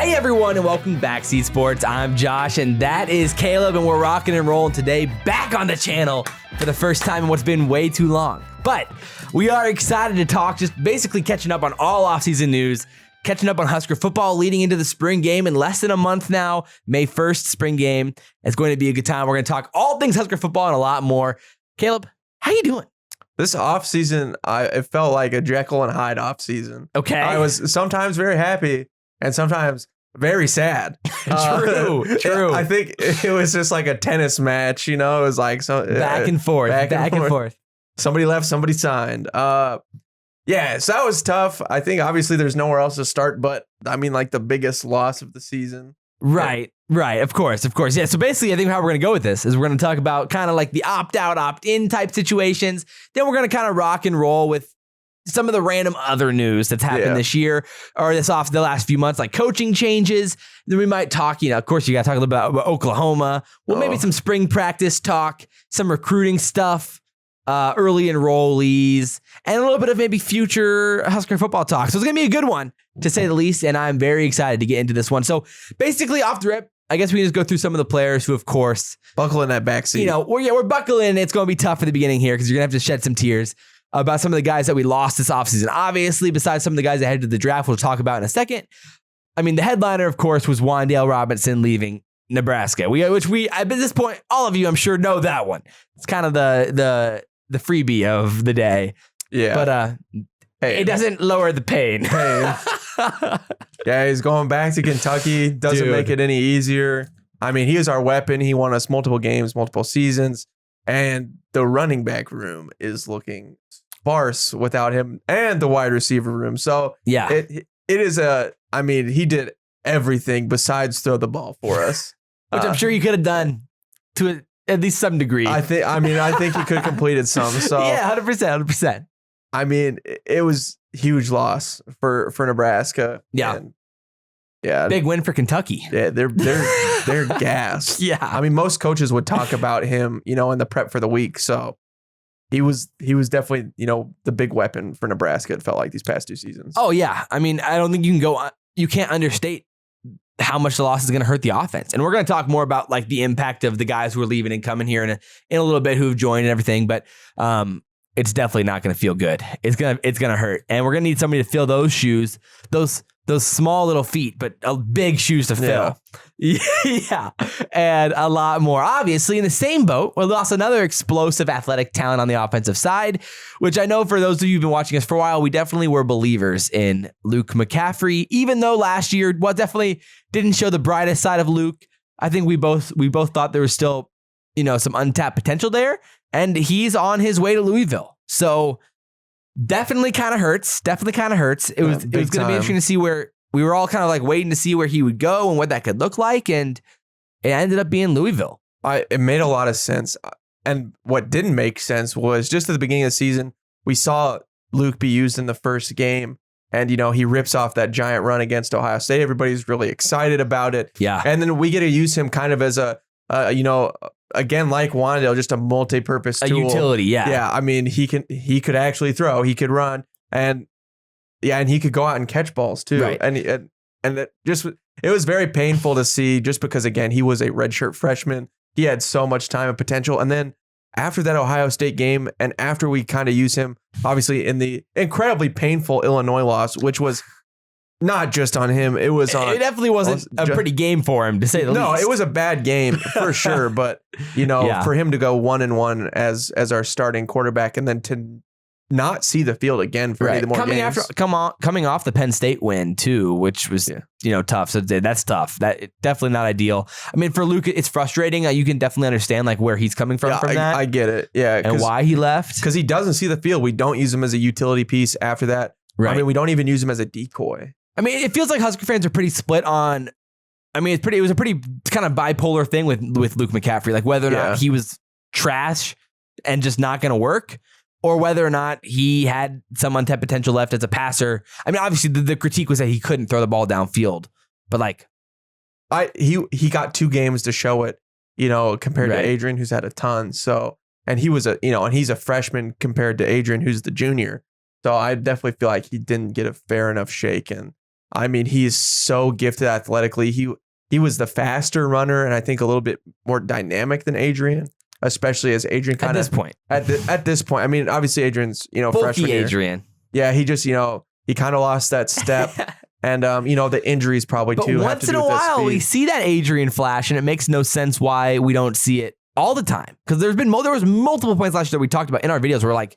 Hey everyone, and welcome to Backseat Sports. I'm Josh, and that is Caleb, and we're rocking and rolling today back on the channel for the first time in what's been way too long. But we are excited to talk, just basically catching up on all offseason news, catching up on Husker football leading into the spring game in less than a month now. May 1st, spring game. It's going to be a good time. We're going to talk all things Husker football and a lot more. Caleb, how you doing? This offseason, it felt like a Jekyll and Hyde offseason. Okay. I was sometimes very happy and sometimes very sad. True. I think it was just like a tennis match, you know? It was like back and forth. Somebody left, somebody signed. Yeah, so that was tough. I think obviously there's nowhere else to start, but I mean like the biggest loss of the season. Right. Of course. Yeah. So basically, I think how we're going to go with this is we're going to talk about kind of like the opt-out, opt-in type situations. Then we're going to kind of rock and roll with some of the random other news that's happened this year or the last few months, like coaching changes. Then we might talk, of course, you got to talk a little bit about Oklahoma. Well, maybe some spring practice talk, some recruiting stuff, early enrollees, and a little bit of maybe future Husker football talk. So it's going to be a good one, to say the least, and I'm very excited to get into this one. So basically, off the rip, I guess we can just go through some of the players who, of course, buckle in that backseat. We're buckling. It's going to be tough at the beginning here because you're going to have to shed some tears about some of the guys that we lost this offseason. Obviously, besides some of the guys that headed to the draft, we'll talk about in a second. I mean, the headliner, of course, was Wan'dale Robinson leaving Nebraska. Which at this point, all of you, I'm sure, know that one. It's kind of the freebie of the day. Yeah. But it doesn't lower the pain. Yeah, he's going back to Kentucky. Doesn't make it any easier. I mean, he is our weapon. He won us multiple games, multiple seasons. And the running back room is looking sparse without him, and the wide receiver room. So yeah, it is he did everything besides throw the ball for us. Which I'm sure you could have done to at least some degree. I think he could have completed some. So yeah, 100%. I mean, it was huge loss for Nebraska. Yeah. And yeah. Big win for Kentucky. Yeah, they're gassed. Yeah. I mean, most coaches would talk about him, in the prep for the week. So he was definitely, the big weapon for Nebraska, it felt like, these past 2 seasons. Oh, yeah. I mean, I don't think you can't understate how much the loss is going to hurt the offense. And we're going to talk more about like the impact of the guys who are leaving and coming here in a little bit, who've joined and everything. But it's definitely not going to feel good. It's going to hurt. And we're going to need somebody to fill those shoes, those small little feet, but big shoes to fill. Yeah. And a lot more. Obviously, in the same boat, we lost another explosive athletic talent on the offensive side, which I know for those of you who've been watching us for a while, we definitely were believers in Luke McCaffrey, even though last year definitely didn't show the brightest side of Luke. I think we both thought there was still, some untapped potential there, and he's on his way to Louisville. So definitely kind of hurts. It was going to be interesting to see where we were all kind of like waiting to see where he would go and what that could look like. And it ended up being Louisville. It made a lot of sense. And what didn't make sense was just at the beginning of the season, we saw Luke be used in the first game. And, he rips off that giant run against Ohio State. Everybody's really excited about it. Yeah. And then we get to use him kind of as again, like Wan'dale, just a multi-purpose tool. A utility, yeah. Yeah, I mean, he could actually throw, he could run, and he could go out and catch balls too. Right. And it was very painful to see, just because, again, he was a redshirt freshman. He had so much time and potential. And then after that Ohio State game, and after we kind of use him, obviously, in the incredibly painful Illinois loss, which was not just on him, it was on. It definitely wasn't a pretty game for him, to say the least. No, it was a bad game for sure. But for him to go 1-1 as our starting quarterback, and then to not see the field again for any of the more games. Coming off the Penn State win too, which was tough. So that's tough. That definitely not ideal. I mean, for Luke, it's frustrating. You can definitely understand like where he's coming from that. I get it. Yeah, and why he left, because he doesn't see the field. We don't use him as a utility piece after that. Right. I mean, we don't even use him as a decoy. I mean, it feels like Husker fans are pretty split on. I mean, it was a pretty kind of bipolar thing with Luke McCaffrey, like whether or not he was trash and just not going to work, or whether or not he had some untapped potential left as a passer. I mean, obviously the critique was that he couldn't throw the ball downfield, but like, he got 2 games to show it, compared to Adrian, who's had a ton. So, and he was and he's a freshman compared to Adrian, who's the junior. So I definitely feel like he didn't get a fair enough shake. And I mean, he's so gifted athletically. He was the faster runner, and I think a little bit more dynamic than Adrian, especially as Adrian kind of at this point. I mean, obviously Adrian's freshman year. Adrian. Yeah, he just he kind of lost that step. And, the injuries probably but too. Once in a while, we see that Adrian flash, and it makes no sense why we don't see it all the time. Because there was multiple points last year that we talked about in our videos where like,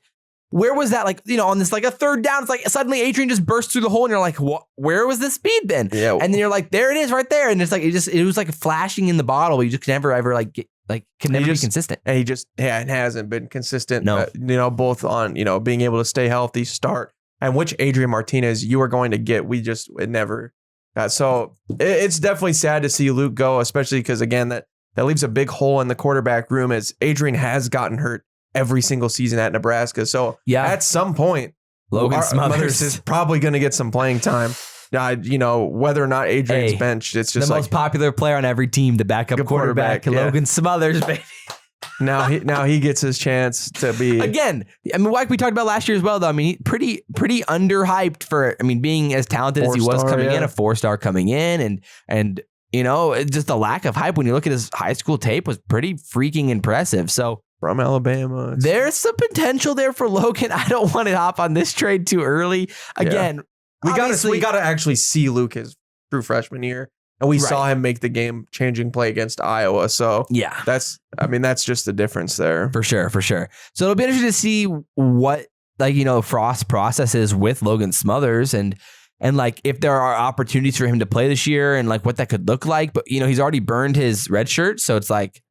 where was that? Like, on this like a third down, it's like suddenly Adrian just bursts through the hole, and you're like, what? Where was the speed been? Yeah. And then you're like, there it is, right there. And it's like it was like flashing in the bottle. But you just never ever like get can never be consistent. And he just it hasn't been consistent. No. Both on being able to stay healthy, start. And which Adrian Martinez you are going to get, it never got. So it's definitely sad to see Luke go, especially because, again, that leaves a big hole in the quarterback room as Adrian has gotten hurt every single season at Nebraska. So at some point, Logan Smothers is probably going to get some playing time. Whether or not Adrian's benched, it's just the most popular player on every team, the backup quarterback, Logan Smothers, baby. Now he gets his chance to be again. I mean, like we talked about last year as well, though. I mean, pretty underhyped for being as talented as he was coming in, a 4-star coming in, and just the lack of hype when you look at his high school tape was pretty freaking impressive. So from Alabama, there's some potential there for Logan. I don't want to hop on this trade too early. Again, we got to actually see Luke his true freshman year. And we saw him make the game-changing play against Iowa. So yeah, that's just the difference there. For sure. So it'll be interesting to see what Frost's process is with Logan Smothers and like if there are opportunities for him to play this year and like what that could look like. But he's already burned his red shirt, so it's like,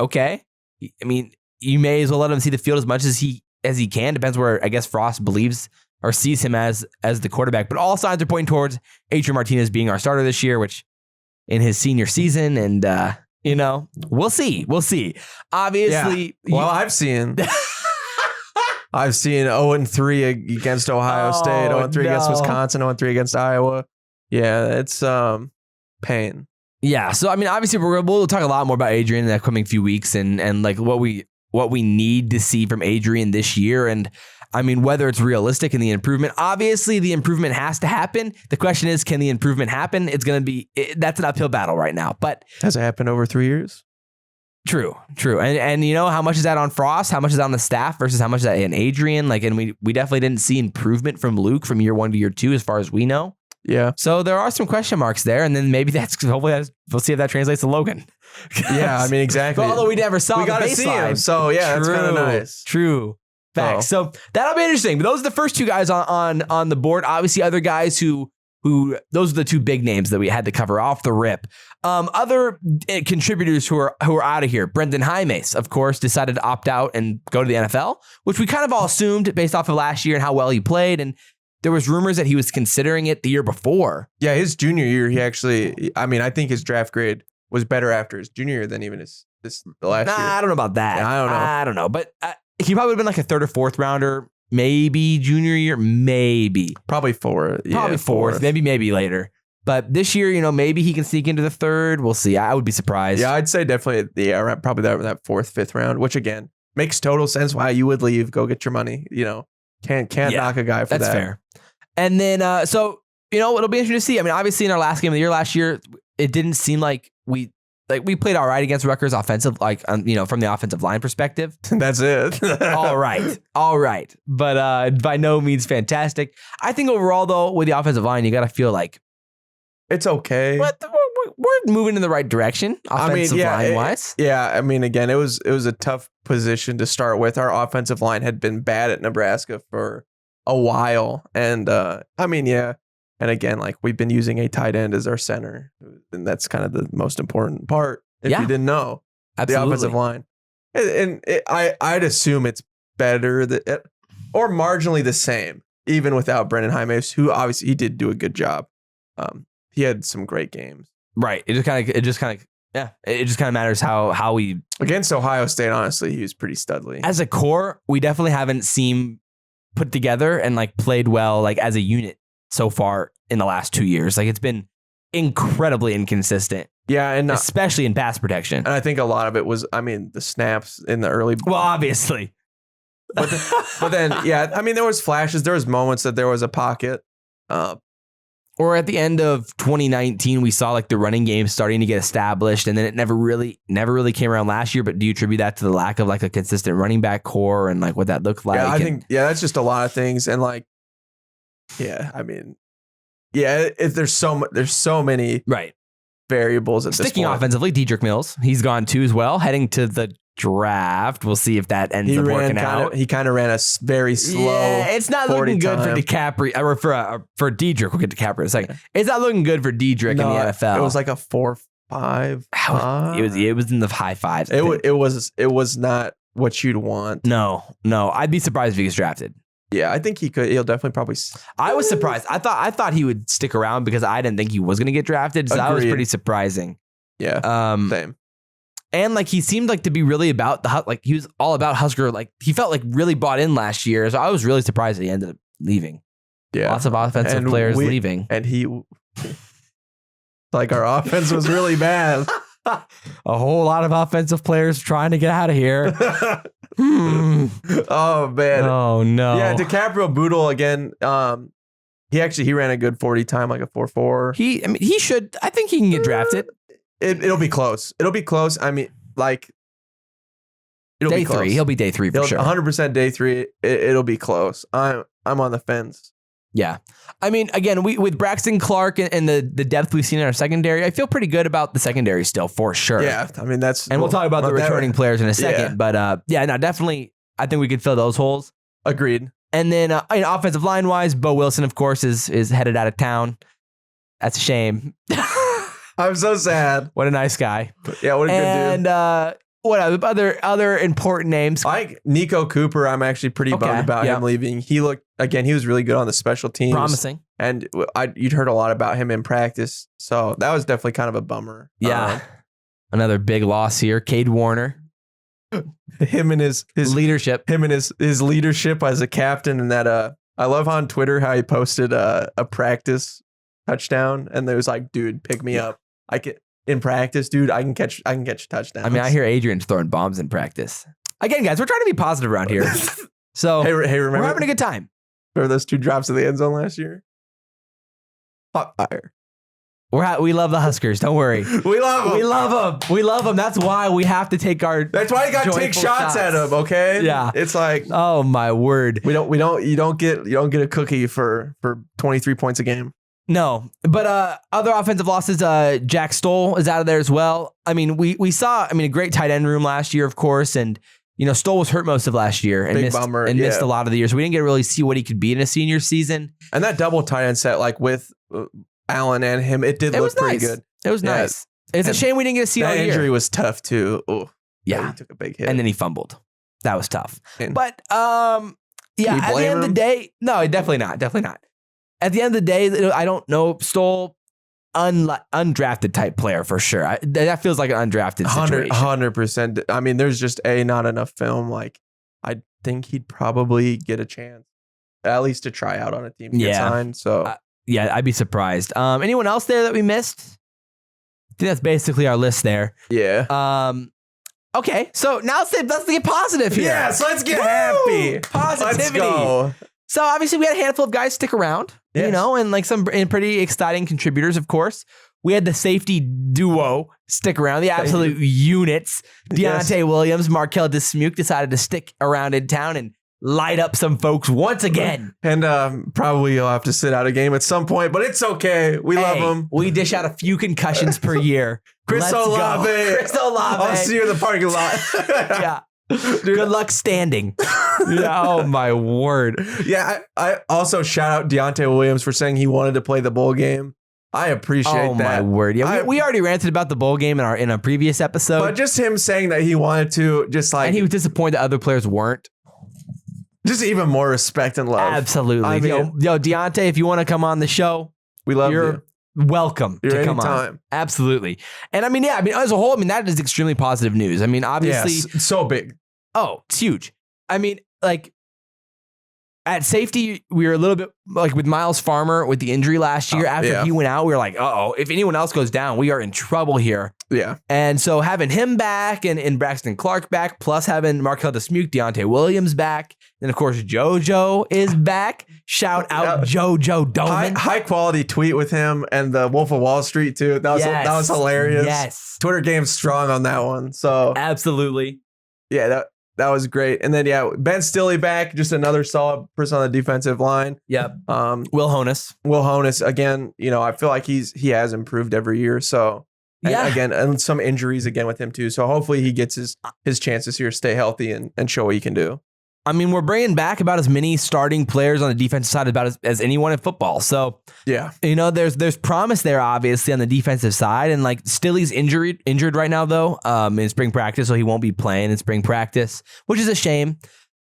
okay. I mean, you may as well let him see the field as much as he can. Depends where I guess Frost believes or sees him as the quarterback. But all signs are pointing towards Adrian Martinez being our starter this year, which in his senior season, and we'll see. Obviously, I've seen 0-3 against Ohio State, 0-3 against Wisconsin, 0-3 against Iowa. Yeah, it's pain. Yeah, so I mean, obviously we'll talk a lot more about Adrian in the upcoming few weeks, and like what we need to see from Adrian this year, and I mean, whether it's realistic in the improvement. Obviously, the improvement has to happen. The question is, can the improvement happen? It's going to be, that's an uphill battle right now. But has it happened over 3 years? True. And how much is that on Frost? How much is that on the staff versus how much is that in Adrian? Like, and we definitely didn't see improvement from Luke from year 1 to year 2, as far as we know. Yeah. So there are some question marks there. And then maybe we'll see if that translates to Logan. Yeah, I mean, exactly. Although we never saw the baseline. See him. So yeah, that's kind of nice. True. Facts. So that'll be interesting. But those are the first 2 guys on the board. Obviously, other guys who those are the 2 big names that we had to cover off the rip. Other contributors who are out of here. Brenden Jaimeis, of course, decided to opt out and go to the NFL, which we kind of all assumed based off of last year and how well he played. And there was rumors that he was considering it the year before. Yeah, his junior year, he actually, I think his draft grade was better after his junior year than even the last year. I don't know about that. Yeah, I don't know. But he probably would have been like a 3rd or 4th rounder, maybe junior year, maybe. Probably 4. Yeah, probably 4th, maybe later. But this year, maybe he can sneak into the 3rd. We'll see. I would be surprised. Yeah, I'd say definitely, probably that 4th, 5th round, which again, makes total sense why you would leave, go get your money. Can't knock a guy for that. That's fair. And then, so, it'll be interesting to see. I mean, obviously in our last game of the year last year, it didn't seem like we played all right against Rutgers offensive, from the offensive line perspective. That's it. all right. But by no means fantastic. I think overall, though, with the offensive line, you got to feel like it's okay. But we're moving in the right direction, offensive line-wise. Yeah, I mean, again, it was a tough position to start with. Our offensive line had been bad at Nebraska for a while. And, And again, like we've been using a tight end as our center, and that's kind of the most important part. If you didn't know, absolutely. The offensive line, I'd assume it's better or marginally the same, even without Brenden Jaimeis, who obviously he did do a good job. He had some great games. Right. It just kind of matters how we against Ohio State. Honestly, he was pretty studly. As a core, we definitely haven't seen put together and like played well like as a unit so far in the last 2 years. Like it's been incredibly inconsistent. Yeah, and especially in pass protection. And I think a lot of it was, the snaps in the early. Well, obviously. But then, there was flashes. There was moments that there was a pocket. Or at the end of 2019, we saw like the running game starting to get established, and then it never really came around last year. But do you attribute that to the lack of like a consistent running back core and like what that looked like? Yeah, I think that's just a lot of things, and like, yeah, I mean, yeah, there's so many variables at this point. Sticking offensively, Dedrick Mills, he's gone too as well, heading to the draft. We'll see if that ends up working out. He kind of ran a very slow. Yeah, it's not looking good for DiCaprio. Or for Dedrick. We'll get DiCaprio in a second. It's not looking good for Dedrick in the NFL. It was like a 4.5. It was in the high fives. It was not what you'd want. No. I'd be surprised if he gets drafted. Yeah, I think he could. He'll definitely probably. I was surprised. I thought he would stick around because I didn't think he was going to get drafted. So that was pretty surprising. Yeah. Same. And like he seemed like to be really about he was all about Husker. Like he felt like really bought in last year. So I was really surprised that he ended up leaving. Yeah. Lots of offensive players leaving. And he like our offense was really bad. A whole lot of offensive players trying to get out of here. Oh man. Oh no. Yeah, DiCaprio Boodle again. He ran a good 40 time, like a 4.4. He should. I think he can get drafted. It'll be close. It'll be close. I mean, like day 3. He'll be day 3 for sure. 100% day 3. It'll be close. I'm on the fence. Yeah. I mean, again, with Braxton, Clark, and the depth we've seen in our secondary, I feel pretty good about the secondary still, for sure. Yeah. I mean, and we'll talk about the returning players in a second. Yeah. But definitely, I think we could fill those holes. Agreed. And then offensive line wise, Bo Wilson, of course, is headed out of town. That's a shame. I'm so sad. What a nice guy. Yeah, what a good dude. And what other important names? Like Nico Cooper, I'm actually pretty bummed about him leaving. He was really good on the special teams. Promising. And you'd heard a lot about him in practice. So that was definitely kind of a bummer. Yeah. Another big loss here. Cade Warner. Him and his leadership. Him and his leadership as a captain. And that I love on Twitter how he posted a practice touchdown. And there was like, dude, pick me up. In practice, dude, I can catch touchdowns. I mean, I hear Adrian's throwing bombs in practice. Again, guys, we're trying to be positive around here. So hey, remember, we're having a good time. Remember those 2 drops in the end zone last year? Hot fire. We love the Huskers. Don't worry. We love them. We love them. That's why we have to take our. That's why you got to take shots at them. Okay. Yeah. It's like, oh my word. You don't get a cookie for 23 points a game. No, but other offensive losses. Jack Stoll is out of there as well. I mean, we saw a great tight end room last year, of course, and Stoll was hurt most of last year and missed a lot of the years. So we didn't get to really see what he could be in a senior season. And that double tight end set, like with Allen and him, it look pretty good. It was nice. It's a shame we didn't get to see all year. That injury was tough too. Oh, yeah, he took a big hit, and then he fumbled. That was tough. But at the end of the day, no, definitely not. At the end of the day, I don't know. Stoll, undrafted type player for sure. That feels like an undrafted situation. 100%. I mean, there's just not enough film. Like, I think he'd probably get a chance, at least to try out on a team to get signed. So, I'd be surprised. Anyone else there that we missed? I think that's basically our list there. Yeah. Okay, so now let's get positive here. Yes, let's get happy. Positivity. Let's go. So obviously we had a handful of guys stick around, and like some pretty exciting contributors, of course. We had the safety duo stick around, the absolute units. Deontai Williams, Marquel Dismuke decided to stick around in town and light up some folks once again. And probably you'll have to sit out a game at some point, but it's okay. We love them. We dish out a few concussions per year. Chris Olave. I'll see you in the parking lot. Yeah. Good luck standing. Oh my word. Yeah, I also shout out Deontai Williams for saying he wanted to play the bowl game. I appreciate that. Oh my word. Yeah, we already ranted about the bowl game in a previous episode. But just him saying that he wanted to, and he was disappointed that other players weren't. Just even more respect and love. Absolutely. I mean, yo, Deontai, if you want to come on the show, we love you. Welcome to come on. Absolutely. And as a whole, that is extremely positive news. I mean, obviously. Yes, so big. Oh, it's huge. I mean, like, At safety, we were a little bit like with Miles Farmer with the injury last year. After he went out, we were like, if anyone else goes down, we are in trouble here. Yeah. And so having him back and Braxton Clark back, plus having Marquel Dismuke, Deontai Williams back, and of course JoJo is back. Shout out JoJo Domann. High quality tweet with him and the Wolf of Wall Street too. That was hilarious. Yes. Twitter game's strong on that one. So absolutely. Yeah, that was great. And then, Ben Stille back, just another solid person on the defensive line. Yep. Will Honus, again, I feel like he has improved every year. So, and some injuries again with him too. So hopefully he gets his chances here, stay healthy and show what he can do. I mean, we're bringing back about as many starting players on the defensive side as anyone in football. So, there's promise there, obviously, on the defensive side. And like Stille's injured right now, though, in spring practice. So he won't be playing in spring practice, which is a shame.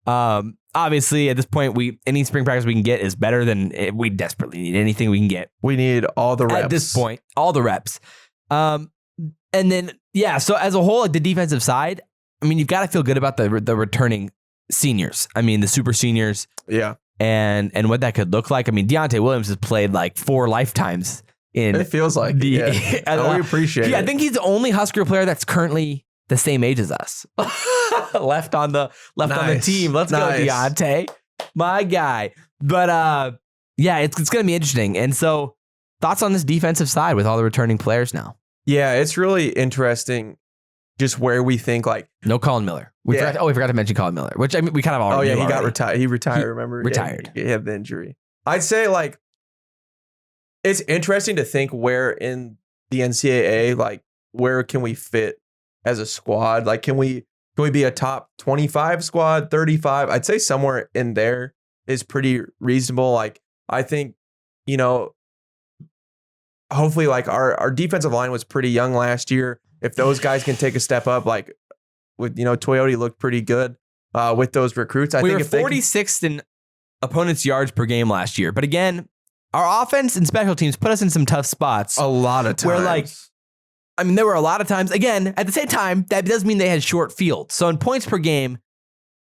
Obviously, at this point, any spring practice we can get is better than we desperately need anything we can get. We need all the reps. At this point, all the reps. And then, so as a whole, like the defensive side, I mean, you've got to feel good about the returning seniors. I mean, the super seniors. Yeah. And what that could look like. I mean, Deontai Williams has played like 4 lifetimes in. It feels like we appreciate it. I think he's the only Husker player that's currently the same age as us. left on the team. Let's go, Deontai. My guy. But it's going to be interesting. And so thoughts on this defensive side with all the returning players now? Yeah, it's really interesting. Just where we think like no Colin Miller. We forgot to mention Colin Miller, which I mean we kind of already. Oh yeah, he got retired. He retired. Remember, retired. He had the injury. I'd say like it's interesting to think where in the NCAA like where can we fit as a squad? Like can we be a top 25 squad, 35? I'd say somewhere in there is pretty reasonable. Like I think hopefully like our defensive line was pretty young last year. If those guys can take a step up, like with Toyota looked pretty good with those recruits. I think we were 46th in opponents' yards per game last year. But again, our offense and special teams put us in some tough spots. A lot of times. Where there were a lot of times. Again, at the same time, that does mean they had short fields. So in points per game,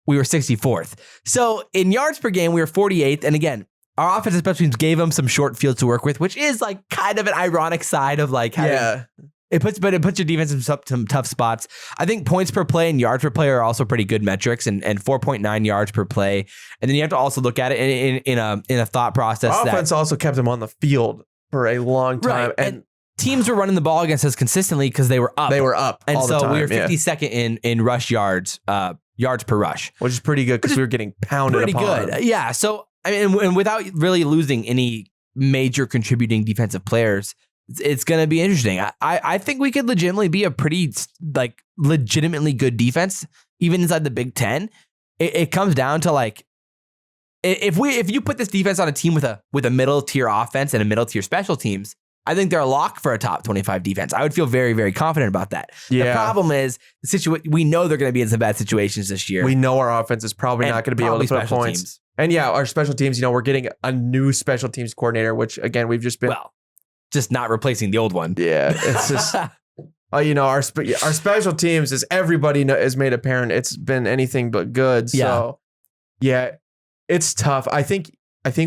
we were 64th. So in yards per game, we were 48th. And again, our offense and special teams gave them some short fields to work with, which is like kind of an ironic side of like having. It puts your defense in some tough spots. I think points per play and yards per play are also pretty good metrics, and 4.9 yards per play. And then you have to also look at it in a thought process. Our offense also kept them on the field for a long time, right. And teams were running the ball against us consistently because they were up. And all so the time, we were 52nd in rush yards per rush, which is pretty good because we were getting pounded. Pretty good, yeah. So I mean, and without really losing any major contributing defensive players. It's going to be interesting. I think we could legitimately be a pretty like legitimately good defense, even inside the Big Ten. It comes down to like, if you put this defense on a team with a middle tier offense and a middle tier special teams, I think they're a lock for a top 25 defense. I would feel very, very confident about that. Yeah. The problem is we know they're going to be in some bad situations this year. We know our offense is probably not going to be able to put up points. Teams. And our special teams, we're getting a new special teams coordinator, which again, we've just been. Just not replacing the old one. Yeah, it's just, our special teams, as everybody has made apparent, it's been anything but good. So, it's tough. I think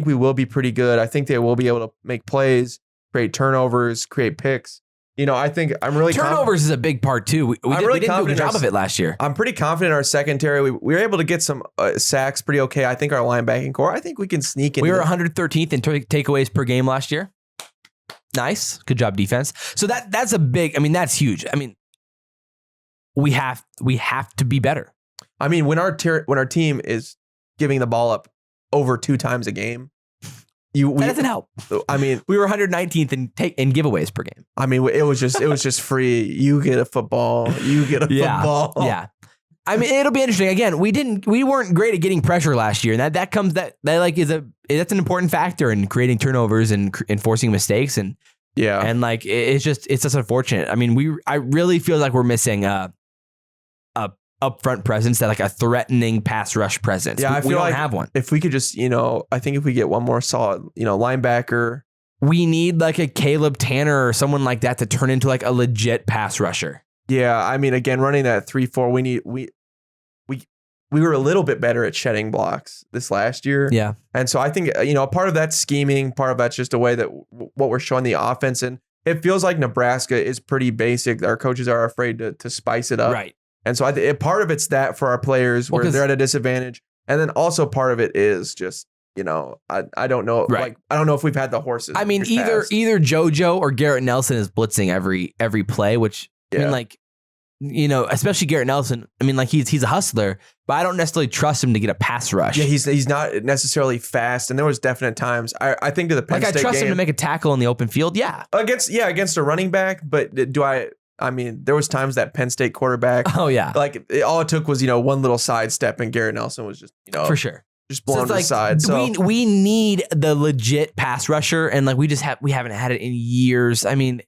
we will be pretty good. I think they will be able to make plays, create turnovers, create picks. I think I'm really turnovers is a big part too. We didn't do a good job of it last year. I'm pretty confident in our secondary. We were able to get some sacks pretty okay. I think our linebacking core, I think we can sneak in. We were 113th in takeaways per game last year. Nice. Good job, defense. So that's a big, that's huge. We have to be better. When our team is giving the ball up over 2 times a game, that doesn't help. We were 119th in giveaways per game. It was just free. You get a football. You get a football. Yeah. It'll be interesting. Again, we weren't great at getting pressure last year, and that's an important factor in creating turnovers and forcing mistakes. And it's just unfortunate. I really feel like we're missing a upfront presence, that like a threatening pass rush presence. Yeah, we don't have one. If we could just, I think if we get one more solid, linebacker, we need like a Caleb Tanner or someone like that to turn into like a legit pass rusher. Yeah, again, running that 3-4, we were a little bit better at shedding blocks this last year. Yeah. And so I think, part of that's scheming, part of that's just a way that what we're showing the offense. And it feels like Nebraska is pretty basic. Our coaches are afraid to spice it up. Right. And so part of it's that for our players where they're at a disadvantage. And then also part of it is just, I don't know. Right. Like, I don't know if we've had the horses. I mean, either JoJo or Garrett Nelson is blitzing every play, which I mean, like, especially Garrett Nelson. I mean, like he's a hustler, but I don't necessarily trust him to get a pass rush. Yeah, he's not necessarily fast, and there was definite times I think to the Penn State I trust game, him to make a tackle in the open field. Yeah, against a running back. But I mean, there was times that Penn State quarterback. Oh yeah, like all it took was one little sidestep, and Garrett Nelson was just for sure just blown to the side. So we need the legit pass rusher, and like we haven't had it in years. I mean.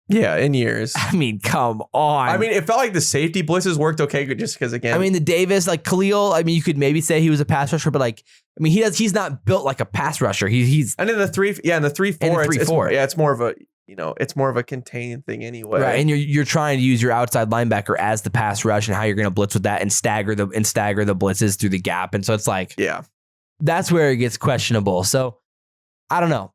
Yeah, in years. I mean, come on. I mean, it felt like the safety blitzes worked okay just because, again. I mean, the Davis, like Khalil, I mean, you could maybe say he was a pass rusher, but like, I mean, he's not built like a pass rusher. He's and in the 3-4, it's more of a, it's more of a contained thing anyway. Right, and you're trying to use your outside linebacker as the pass rush and how you're going to blitz with that and stagger the blitzes through the gap. And so it's like, yeah, that's where it gets questionable. So I don't know.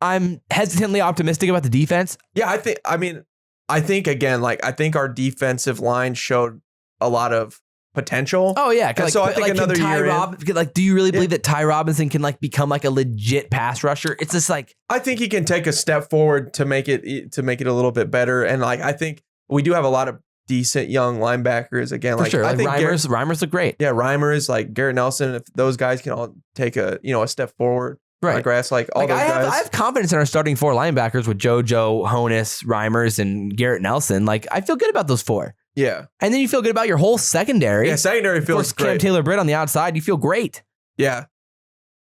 I'm hesitantly optimistic about the defense. Yeah, I think again, like I think our defensive line showed a lot of potential. Oh yeah, so I think another year do you really believe that Ty Robinson can like become like a legit pass rusher? It's just like I think he can take a step forward to make it a little bit better. And like I think we do have a lot of decent young linebackers. Again, for like sure. I think Reimers look great. Yeah, Reimers, like Garrett Nelson, if those guys can all take a step forward. Right. Grass, like all those guys. I have confidence in our starting 4 linebackers with JoJo, Honus, Reimers, and Garrett Nelson. Like, I feel good about those 4. Yeah. And then you feel good about your whole secondary. Yeah, secondary feels great. Cam Taylor-Britt on the outside, you feel great. Yeah.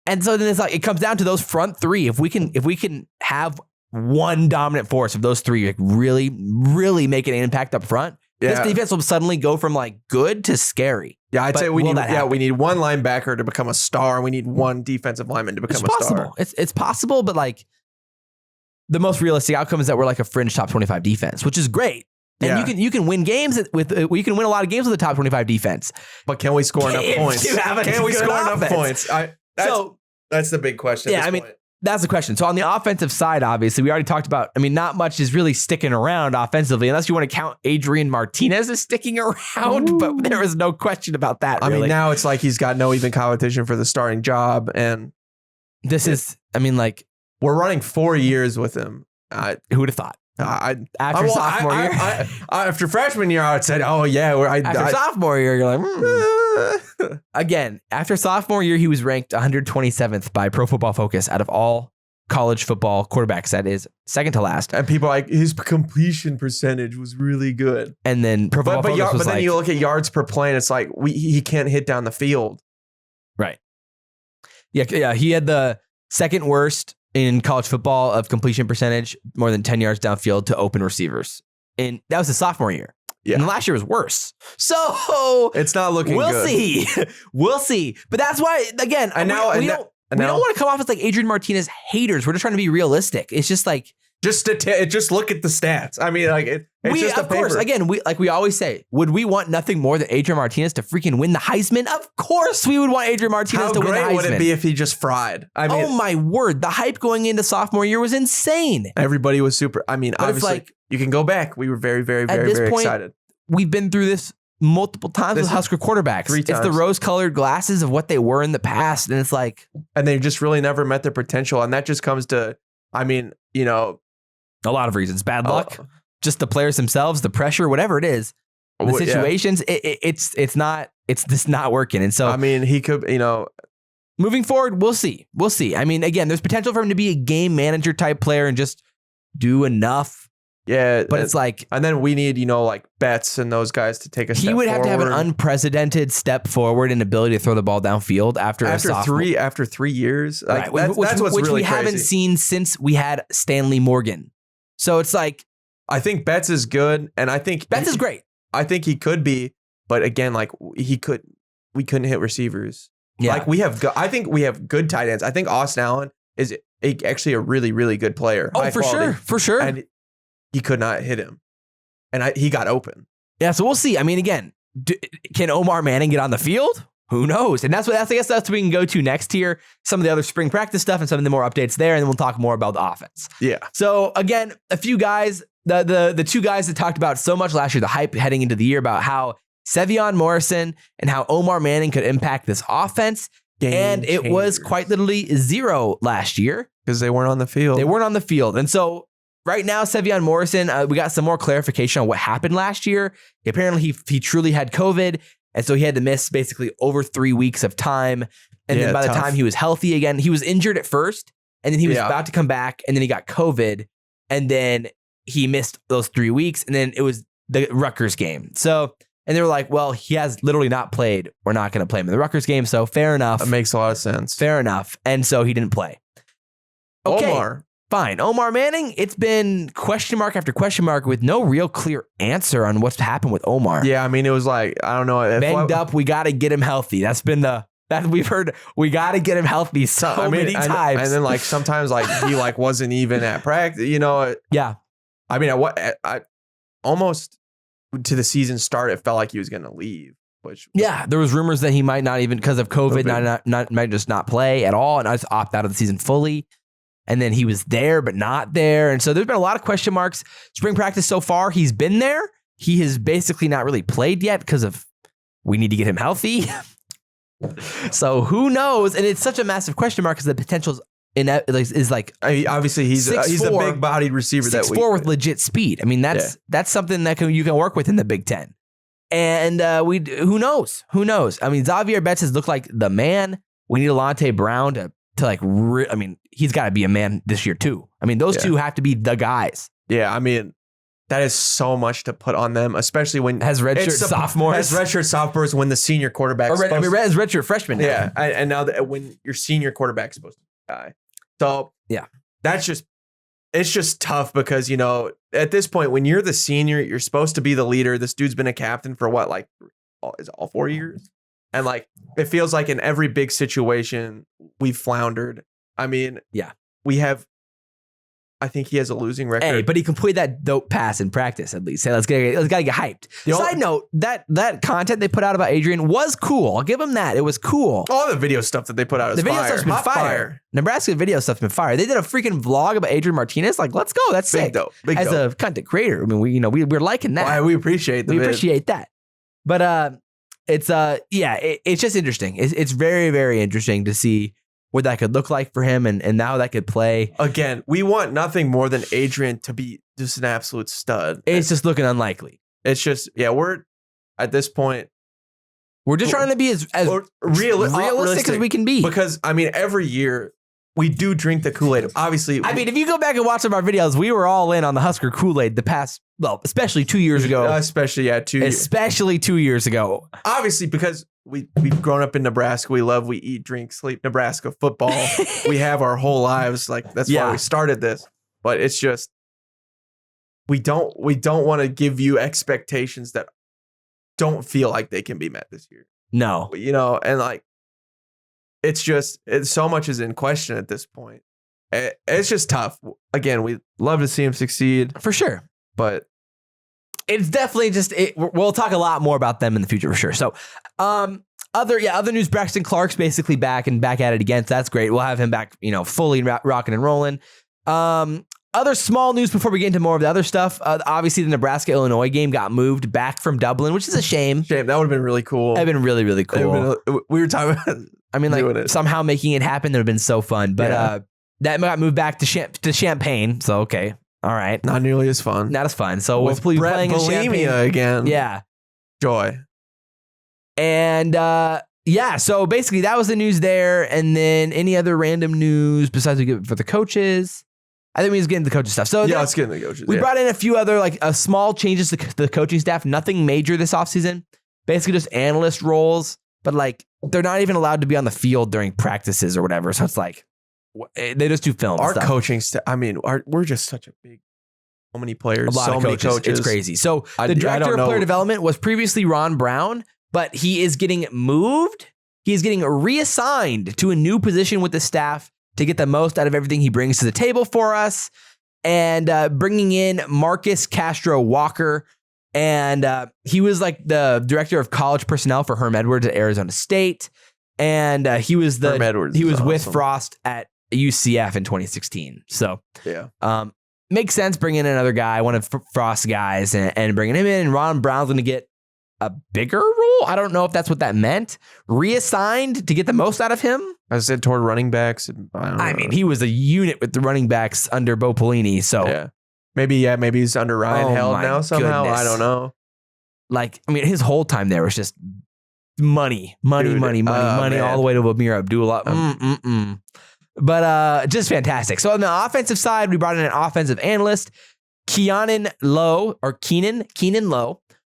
And so then it's like, it comes down to those front 3. If we can have one dominant force of those 3, like really, really make an impact up front, this defense will suddenly go from like good to scary. Yeah, I'd say we need one linebacker to become a star. And we need one defensive lineman to become a star. It's possible, but like the most realistic outcome is that we're like a fringe top 25 defense, which is great. And you can win games you can win a lot of games with a top 25 defense. But can we score enough points? Can we score enough points? That's the big question. Yeah, that's the question. So on the offensive side, obviously, we already talked about, I mean, not much is really sticking around offensively, unless you want to count Adrian Martinez as sticking around, but there is no question about that, really. I mean, now it's like he's got no even competition for the starting job, and this is, I mean, like, we're running 4 years with him. Who would have thought? Sophomore year? After freshman year, I would say, oh, yeah. After sophomore year, you're like, Again, after sophomore year, he was ranked 127th by Pro Football Focus out of all college football quarterbacks. That is second to last. And people are like, his completion percentage was really good. And then Pro Football Focus was but then you look at yards per play, and it's like, he can't hit down the field. Right. Yeah, he had the second worst in college football of completion percentage, more than 10 yards downfield to open receivers. And that was his sophomore year. Yeah. And last year was worse. So it's not looking good. We'll see. But that's why, again, we don't want to come off as like Adrian Martinez haters. We're just trying to be realistic. It's just like, just look at the stats. I mean, like it's just a paper. Of course, again, we always say, would we want nothing more than Adrian Martinez to freaking win the Heisman? Of course, we would want Adrian Martinez to win the Heisman. How great would it be if he just fried? I mean, oh my word, the hype going into sophomore year was insane. Everybody was super. I mean, obviously, like, you can go back. We were very, very, very, very excited. We've been through this multiple times with Husker quarterbacks. 3 times. It's the rose-colored glasses of what they were in the past, and it's like, and they just really never met their potential, and that just comes to, I mean, a lot of reasons. Bad luck, just the players themselves, the pressure, whatever it is. The situations, it's just not working. And so, I mean, he could, moving forward, we'll see. I mean, again, there's potential for him to be a game manager type player and just do enough. Yeah. But it's like, and then we need, like Betts and those guys to take a step forward. He would have to have an unprecedented step forward and ability to throw the ball downfield after 3 years. Like, right. That's what's really crazy. We haven't seen since we had Stanley Morgan. So it's like, I think Betts is good, and I think Betts is great. I think he could be, but again, like we couldn't hit receivers. Yeah. Like I think we have good tight ends. I think Austin Allen is actually a really, really good player. Oh, for sure. And he could not hit him, and he got open. Yeah, so we'll see. I mean, again, can Omar Manning get on the field? Who knows? And I guess that's what we can go to next here. Some of the other spring practice stuff and some of the more updates there, and then we'll talk more about the offense. Yeah. So again, a few guys, the two guys that talked about so much last year, the hype heading into the year about how Zevion, Morrison, and how Omar Manning could impact this offense. And it was quite literally zero last year. Because they weren't on the field. They weren't on the field. And so right now, Zevion Morrison, we got some more clarification on what happened last year. Apparently, he truly had COVID. And so he had to miss basically over 3 weeks of time. And then by the time he was healthy again, he was injured at first. And then he was about to come back. And then he got COVID. And then he missed those 3 weeks. And then it was the Rutgers game. So, and they were like, well, he has literally not played. We're not going to play him in the Rutgers game. So fair enough. That makes a lot of sense. Fair enough. And so he didn't play. Okay, Omar. Fine. Omar Manning, it's been question mark after question mark with no real clear answer on what's happened with Omar. Yeah, I mean, it was like, I don't know. Banged up, we got to get him healthy. That's been that we've heard, we got to get him healthy many times. And then like sometimes like he like wasn't even at practice, you know? Yeah. I mean, I almost to the season start, it felt like he was going to leave. Yeah, there was rumors that he might not even, because of COVID, might just not play at all and just opt out of the season fully. And then he was there, but not there. And so there's been a lot of question marks. Spring practice so far, he's been there. He has basically not really played yet because of we need to get him healthy. So who knows? And it's such a massive question mark because the potential is like, I mean, obviously he's a big bodied receiver 6'4" with legit speed. I mean, that's something that you can work with in the Big Ten. And who knows? Who knows? I mean, Zavier Betts has looked like the man. We need Alante Brown to I mean, he's got to be a man this year too. I mean, those two have to be the guys. Yeah, I mean, that is so much to put on them, especially when has redshirt sophomores. Has redshirt sophomores when the senior quarterback. Has redshirt freshmen. Now. Yeah, and now that when your senior quarterback is supposed to be a guy. So yeah, it's just tough because, you know, at this point when you're the senior, you're supposed to be the leader. This dude's been a captain for what, like, is it all 4 years? And like, it feels like in every big situation, we've floundered. I mean, I think he has a losing record. Hey, but he completed that dope pass in practice at least. Hey, let's gotta get hyped. Side note, that content they put out about Adrian was cool. I'll give him that. It was cool. All the video stuff that they put out is video stuff's been fire. Nebraska video stuff's been fire. They did a freaking vlog about Adrian Martinez. Like, let's go. That's sick. Big As a content creator, I mean, we're liking that. Well, we appreciate that. But it's just interesting. It's very, very interesting to see what that could look like for him and how that could play. Again, we want nothing more than Adrian to be just an absolute stud. It's just looking unlikely. It's just, we're at this point. We're just trying to be as realistic as we can be. Because, I mean, every year we do drink the Kool-Aid. Obviously. I mean, if you go back and watch some of our videos, we were all in on the Husker Kool-Aid the past, especially 2 years ago. Especially 2 years. Especially 2 years ago. Obviously, because we've grown up in Nebraska. We eat, drink, sleep Nebraska football. We have our whole lives. Like, that's why we started this. But it's just, we don't want to give you expectations that don't feel like they can be met this year. No. You know, and like, it's so much is in question at this point. It's just tough. Again, we love to see him succeed. For sure. But it's definitely we'll talk a lot more about them in the future for sure. So, other news, Braxton Clark's basically back at it again. So that's great. We'll have him back, fully rocking and rolling. Other small news before we get into more of the other stuff. Obviously, the Nebraska-Illinois game got moved back from Dublin, which is a shame. That would have been really cool. That'd been really, really cool. We were talking about I mean, like, somehow making it happen, that would have been so fun. But that got moved back to Champaign. So, okay. All right. Not nearly as fun. Not as fun. So we'll be playing in Champaign again. Yeah. Joy. And so basically that was the news there. And then any other random news besides we give it for the coaches? I think we just get into the coaching stuff. So let's get into the coaches. We brought in a few other small changes to the coaching staff. Nothing major this offseason. Basically just analyst roles. But they're not even allowed to be on the field during practices or whatever. So it's like, they just do film. Our coaching staff, I mean, we're just such a big, so many players, many coaches. It's crazy. So the director of player development was previously Ron Brown, but he is getting moved. He is getting reassigned to a new position with the staff to get the most out of everything he brings to the table for us. And bringing in Marcus Castro Walker, And he was like the director of college personnel for Herm Edwards at Arizona State. And he was with Frost at UCF in 2016. So makes sense bringing in another guy, one of Frost's guys, and bringing him in. And Ron Brown's going to get a bigger role. I don't know if that's what that meant. Reassigned to get the most out of him. I said toward running backs. I mean, he was a unit with the running backs under Bo Pelini. So maybe he's under Ryan Held now somehow. Goodness. I don't know. Like, I mean, his whole time there was just money all the way to Amir Abdullah. But just fantastic. So on the offensive side, we brought in an offensive analyst. Keenan Lowe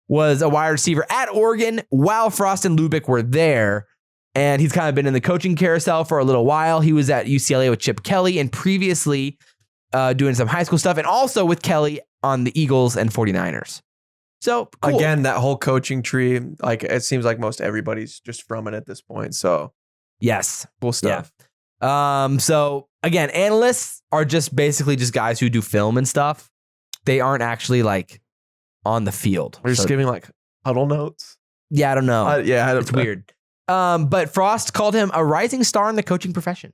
was a wide receiver at Oregon while Frost and Lubick were there. And he's kind of been in the coaching carousel for a little while. He was at UCLA with Chip Kelly and previously doing some high school stuff, and also with Kelly on the Eagles and 49ers. So cool. Again, that whole coaching tree, like it seems like most everybody's just from it at this point. So yes, cool stuff. Yeah. So again, analysts are just basically just guys who do film and stuff. They aren't actually like on the field. We're just giving like huddle notes. Yeah, I don't know. It's weird. But Frost called him a rising star in the coaching profession.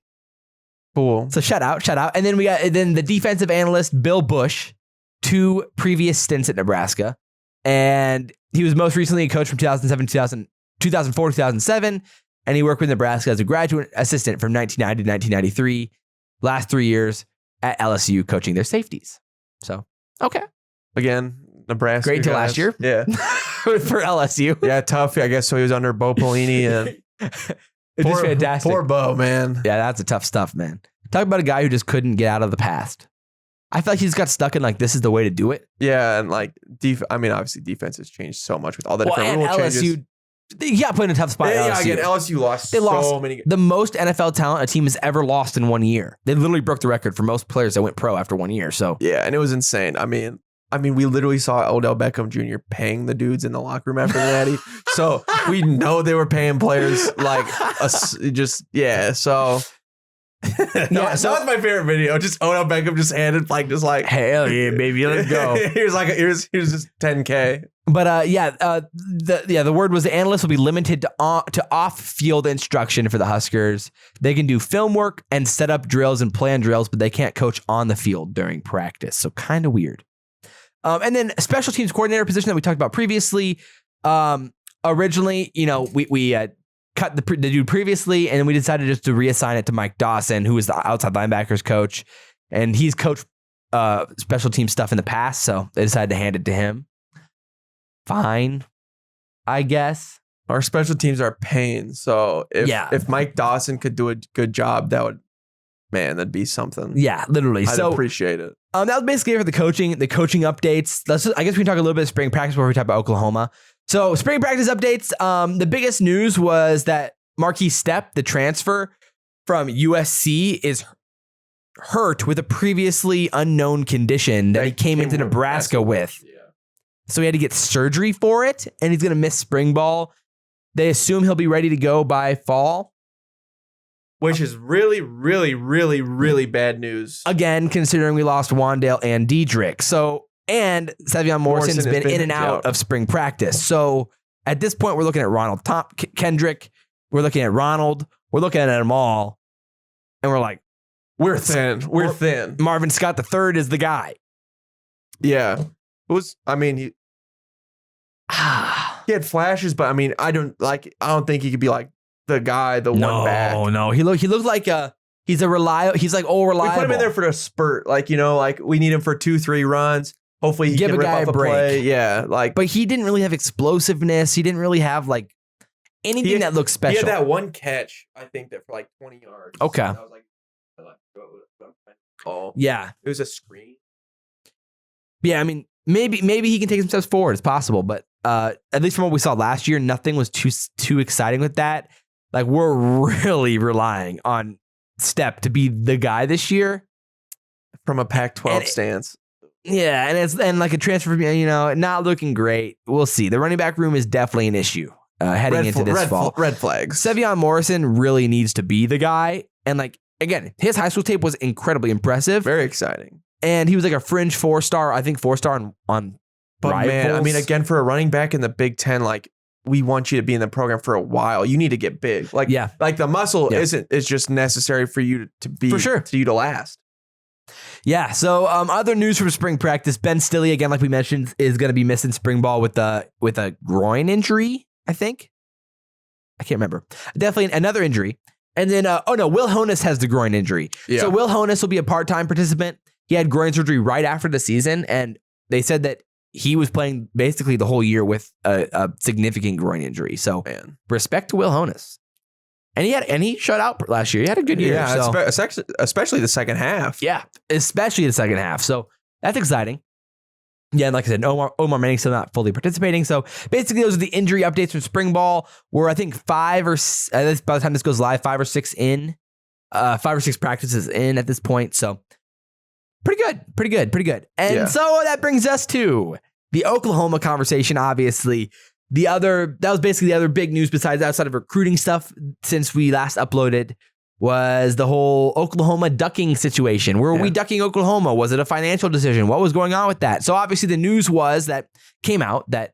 Cool. So shout out. And then we got the defensive analyst, Bill Bush, 2 previous stints at Nebraska. And he was most recently a coach from 2004 to 2007. And he worked with Nebraska as a graduate assistant from 1990 to 1993. Last 3 years at LSU coaching their safeties. So, okay. Again, Nebraska. Great until last year. Yeah. For LSU. Yeah, tough. I guess so he was under Bo Pelini. And it's just fantastic. Poor Bo, man. Yeah, that's a tough stuff, man. Talk about a guy who just couldn't get out of the past. I feel like he's got stuck in like, this is the way to do it. Yeah, and like, obviously defense has changed so much with all the different rule changes. LSU, he got put in a tough spot. Yeah, again, LSU lost so many. The most NFL talent a team has ever lost in 1 year. They literally broke the record for most players that went pro after 1 year. So yeah, and it was insane. I mean, we literally saw Odell Beckham Jr. paying the dudes in the locker room after the natty. So we know they were paying players like So yeah, so that's my favorite video. Just Odell Beckham just handed like hell yeah, baby, let's go. here's just 10K. But the word was the analysts will be limited to off-field instruction for the Huskers. They can do film work and set up drills and plan drills, but they can't coach on the field during practice. So kind of weird. And then special teams coordinator position that we talked about previously. Originally, we cut the dude previously, and then we decided just to reassign it to Mike Dawson, who was the outside linebackers coach, and he's coached special team stuff in the past, so they decided to hand it to him. Fine, I guess. Our special teams are pain, so if Mike Dawson could do a good job, that'd be something. Yeah, literally. I'd appreciate it. That was basically it for the coaching updates. I guess we can talk a little bit of spring practice before we talk about Oklahoma. So spring practice updates. The biggest news was that Marquese Stepp, the transfer from USC, is hurt with a previously unknown condition that he came into Nebraska with. Yeah. So he had to get surgery for it, and he's going to miss spring ball. They assume he'll be ready to go by fall. Which is really, really, really, really bad news. Again, considering we lost Wan'dale and Dedrick. And Savion Morrison's been in and out of spring practice. So at this point, we're looking at Ronald Kendrick. We're looking at Ronald. We're looking at them all. And we're like, we're thin. We're thin. Marvin Scott III is the guy. Yeah. He had flashes, but I don't think he could be like the guy, one back. No. He looked like he's reliable. We put him in there for a spurt. We need him for 2-3 runs. Hopefully he give can a guy rip off a break. Play. Yeah, but he didn't really have explosiveness. He didn't really have anything that looked special. He had that one catch, I think, that for 20 yards. Okay. I was yeah, it was a screen. Yeah, maybe he can take some steps forward. It's possible, but at least from what we saw last year, nothing was too exciting with that. We're really relying on Stepp to be the guy this year from a Pac-12 stance. Yeah, and a transfer, not looking great. We'll see. The running back room is definitely an issue heading into this fall. Red flags. Sevion Morrison really needs to be the guy. And again, his high school tape was incredibly impressive. Very exciting. And he was a fringe 4-star, I think 4-star on But man, I mean, again, for a running back in the Big Ten, like we want you to be in the program for a while. You need to get big. Like, like the muscle is just necessary for you to be for sure. to you to last. Yeah. So other news from spring practice, Ben Stille, again, like we mentioned, is going to be missing spring ball with a groin injury, I think. I can't remember. Definitely another injury. And then, Will Honus has the groin injury. Yeah. So Will Honus will be a part-time participant. He had groin surgery right after the season, and they said that he was playing basically the whole year with a significant groin injury. So respect to Will Honus. And he shut out last year. He had a good year. Yeah, especially the second half. Yeah, especially the second half. So that's exciting. Yeah, and like I said, Omar Manning's still not fully participating. So basically, those are the injury updates from spring ball. We're, I think, by the time this goes live, 5 or 6 practices in at this point. So pretty good. And so that brings us to the Oklahoma conversation. Obviously, that was basically the other big news besides outside of recruiting stuff since we last uploaded. Was the whole Oklahoma ducking situation. Were we ducking Oklahoma? Was it a financial decision? What was going on with that? So obviously the news came out that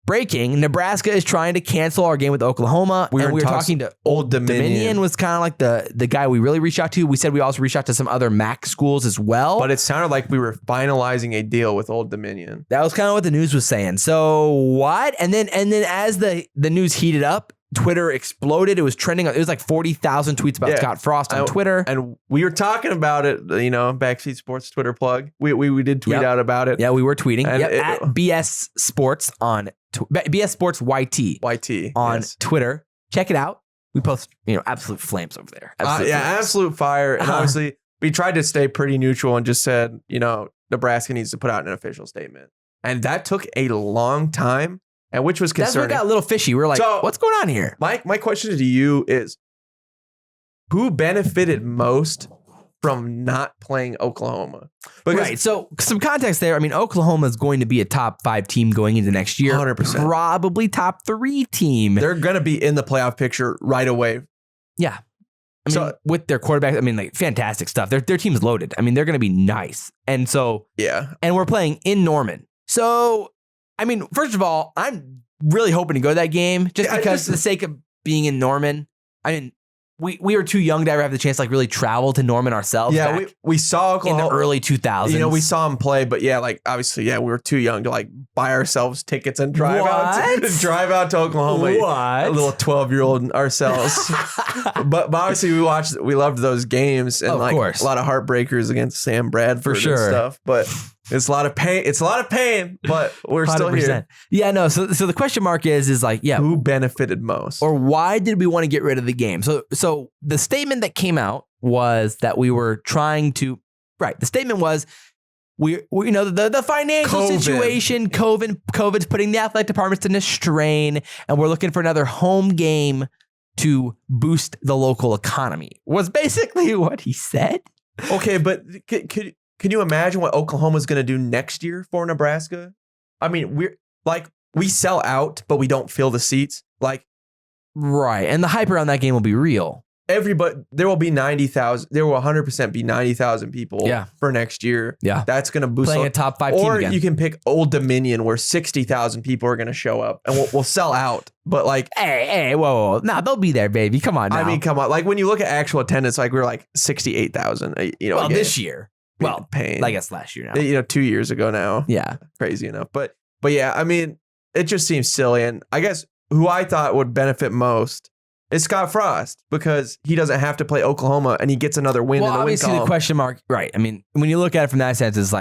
breaking, Nebraska is trying to cancel our game with Oklahoma. We were talking to Old Dominion was kind of like the guy we really reached out to. We said we also reached out to some other MAC schools as well. But it sounded like we were finalizing a deal with Old Dominion. That was kind of what the news was saying. So what? And then as the news heated up, Twitter exploded. It was trending. It was like 40,000 tweets about Scott Frost on Twitter. And we were talking about it, Backseat Sports Twitter plug. We did tweet out about it. Yeah, we were tweeting. At BS Sports on BS Sports YT on Twitter. Check it out. We post, absolute flames over there. Absolute fire. And obviously, we tried to stay pretty neutral and just said, Nebraska needs to put out an official statement. And that took a long time. And which was concerning. That's what got a little fishy. We're like, what's going on here? My question to you is, who benefited most from not playing Oklahoma? Right. So some context there. I mean, Oklahoma is going to be a top 5 team going into next year. 100%. Probably top 3 team. They're going to be in the playoff picture right away. Yeah. I mean, with their quarterback, fantastic stuff. Their team's loaded. They're going to be nice. And so, and we're playing in Norman. So, first of all, I'm really hoping to go to that game just because for the sake of being in Norman. We were too young to ever have the chance to really travel to Norman ourselves. Yeah, we saw Oklahoma in the early 2000s. We saw him play, but obviously, we were too young to buy ourselves tickets and drive out to Oklahoma. What? A little 12-year-old ourselves. but obviously we loved those games and of course. A lot of heartbreakers against Sam Bradford and stuff. But it's a lot of pain. But we're 100%. Still here. Yeah, no. So the question mark is who benefited most, or why did we want to get rid of the game? So the statement that came out was that we were trying to. Right. The statement was we the financial situation. COVID's putting the athletic departments in a strain, and we're looking for another home game to boost the local economy. Was basically what he said. Okay, but can you imagine what Oklahoma's going to do next year for Nebraska? We sell out, but we don't fill the seats. Right. And the hype around that game will be real. There will be 90,000. There will 100% be 90,000 people for next year. Yeah. That's going to boost playing a top 5 team again. Or you can pick Old Dominion where 60,000 people are going to show up and we'll sell out. But hey, whoa. Nah, they'll be there, baby. Come on now. Come on. When you look at actual attendance, we're 68,000, Well, this year. Well, pain. I guess last year now. 2 years ago now. Yeah. Crazy enough. But yeah, it just seems silly. And I guess who I thought would benefit most is Scott Frost because he doesn't have to play Oklahoma and he gets another win in the win obviously column. The question mark, right. When you look at it from that sense, it's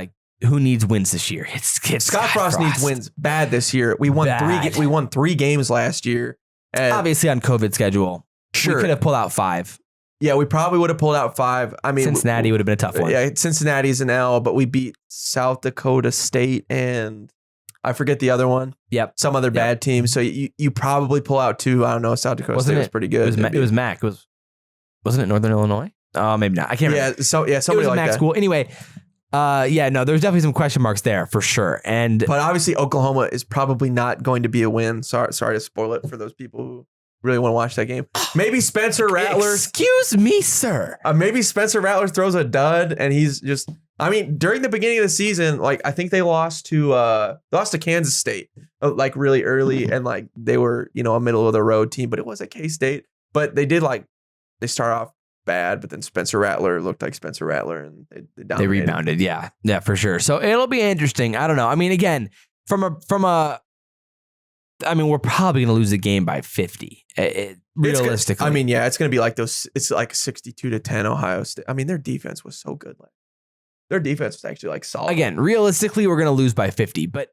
who needs wins this year? It's Scott Frost needs wins bad this year. We won 3 games last year. Obviously on COVID schedule. Sure. We could have pulled out 5. Yeah, we probably would have pulled out 5. Cincinnati would have been a tough one. Yeah, Cincinnati's an L, but we beat South Dakota State and I forget the other one. Yep. Some other bad team. So you probably pull out 2. I don't know. South Dakota State was pretty good. It was MAC. Wasn't it Northern Illinois? Oh, maybe not. I can't remember. Somebody it was like MAC that. School. Anyway, there's definitely some question marks there for sure. But obviously Oklahoma is probably not going to be a win. Sorry to spoil it for those people who really want to watch that game. Maybe Spencer Rattler. Excuse me, sir. Maybe Spencer Rattler throws a dud and he's just. I mean, during the beginning of the season, like I think they lost to Kansas State like really early, and like they were, you know, a middle of the road team, but it was at K-State. But they start off bad, but then Spencer Rattler looked like Spencer Rattler, and they dominated. They rebounded, yeah, for sure. So it'll be interesting. I don't know. I mean, again, I mean, we're probably going to lose the game by 50. Realistically, I mean, yeah, it's going to be like those. It's like 62-10 Ohio State. I mean, their defense was so good. Like, their defense was actually like solid. Again, realistically, we're going to lose by 50, but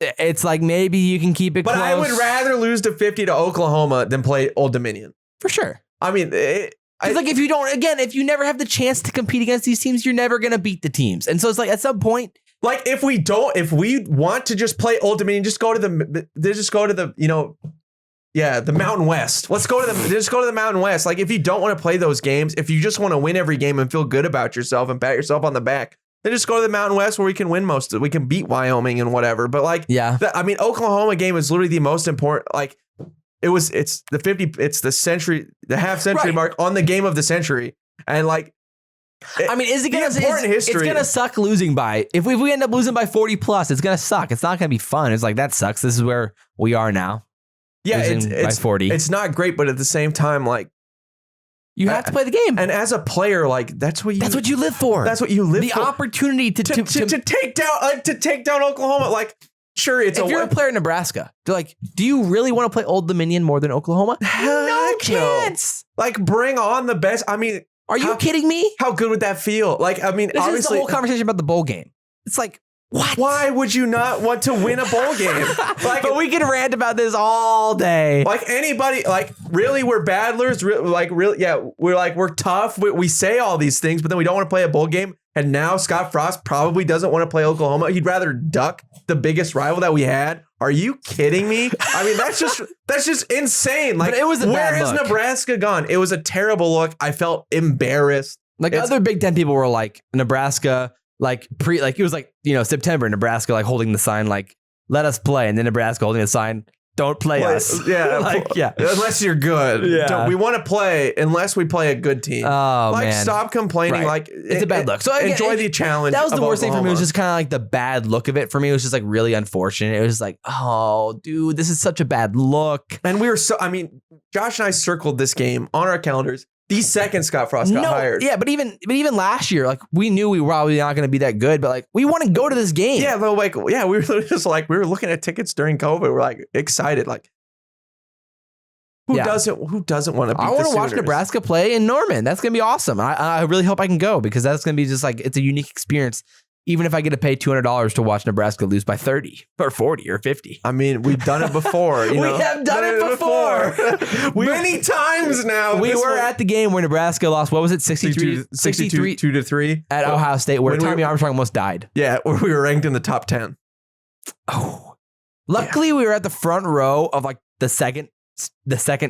it's like maybe you can keep it but close. I would rather lose to 50 to Oklahoma than play Old Dominion. For sure. I mean, like if you never have the chance to compete against these teams, you're never going to beat the teams. And so it's like at some point, like if we want to just play Old Dominion, just go to the, you know, yeah, the Mountain West. Let's go to the Mountain West. Like if you don't want to play those games, if you just want to win every game and feel good about yourself and pat yourself on the back, then just go to the Mountain West where we can win most of it. We can beat Wyoming and whatever. But like, yeah, I mean, Oklahoma game is literally the most important. Like it's the half century mark on the game of the century. And like, I mean, is it gonna it's gonna suck losing by if we end up losing by 40 plus, it's gonna suck. It's not gonna be fun. It's like that sucks. This is where we are now. Yeah, it's by 40. It's not great, but at the same time, like you have to play the game. And as a player, like that's what you live for. That's what you live for. The opportunity to take down Oklahoma. Like, sure, if you're a player in Nebraska, they're like, do you really want to play Old Dominion more than Oklahoma? No chance. Like, bring on the best. I mean, are you kidding me? How good would that feel? Like, I mean, this obviously, is the whole conversation about the bowl game. It's like, what? Why would you not want to win a bowl game? Like, but we can rant about this all day. Like anybody, like really, we're battlers. We're tough. We say all these things, but then we don't want to play a bowl game. And now Scott Frost probably doesn't want to play Oklahoma. He'd rather duck the biggest rival that we had. Are you kidding me? I mean, that's just insane. Like, but it was where has Nebraska gone? It was a terrible look. I felt embarrassed. Like other Big Ten people were like Nebraska. Like it was like, you know, September, Nebraska like holding the sign like let us play, and then Nebraska holding the sign don't play us. Yeah, like yeah, unless you're good. Yeah, we want to play unless we play a good team. Oh like, man, stop complaining. Right. Like it's a bad look. So enjoy the challenge. That was the worst thing for me. It was Oklahoma. just kind of like the bad look of it for me. It was just like really unfortunate. It was just like, oh, dude, this is such a bad look. And we were I mean, Josh and I circled this game on our calendars the second Scott Frost got hired. Yeah, but even last year, like we knew we were probably not going to be that good, but like we want to go to this game. Yeah, though, like we were just like we were looking at tickets during COVID. We're like excited, like who doesn't want to beat I want to watch Nebraska play in Norman. That's going to be awesome. I really hope I can go because that's going to be just like it's a unique experience. Even if I get to pay $200 to watch Nebraska lose by 30 or 40 or 50. I mean, we've done it before. You know? We have done it before. Many times now. We were at the game where Nebraska lost, what was it, 63 2-3 at Ohio State, where Tommy Armstrong almost died. Yeah, where we were ranked in the top 10. Oh. Luckily, we were at the front row of like the second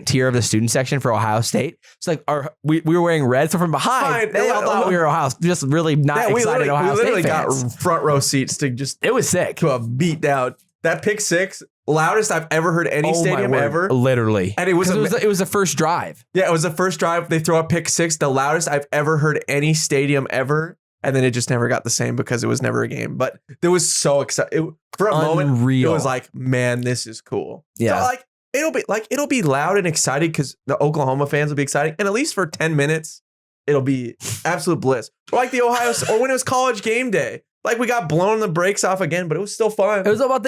tier of the student section for Ohio State. So like we were wearing red, so from behind they all thought we were Ohio, just really not excited Ohio State fans. We literally got front row seats to just. It was sick to a beat down. That pick six, loudest I've ever heard any stadium ever. Literally, and it was the first drive. Yeah, it was the first drive. They throw a pick six, the loudest I've ever heard any stadium ever. And then it just never got the same because it was never a game. But it was so exciting for a moment. It was like, man, this is cool. Yeah, so like. It'll be loud and exciting because the Oklahoma fans will be exciting, and at least for 10 minutes, it'll be absolute bliss. Or like or when it was college game day, like we got blown the brakes off again, but it was still fun. It was about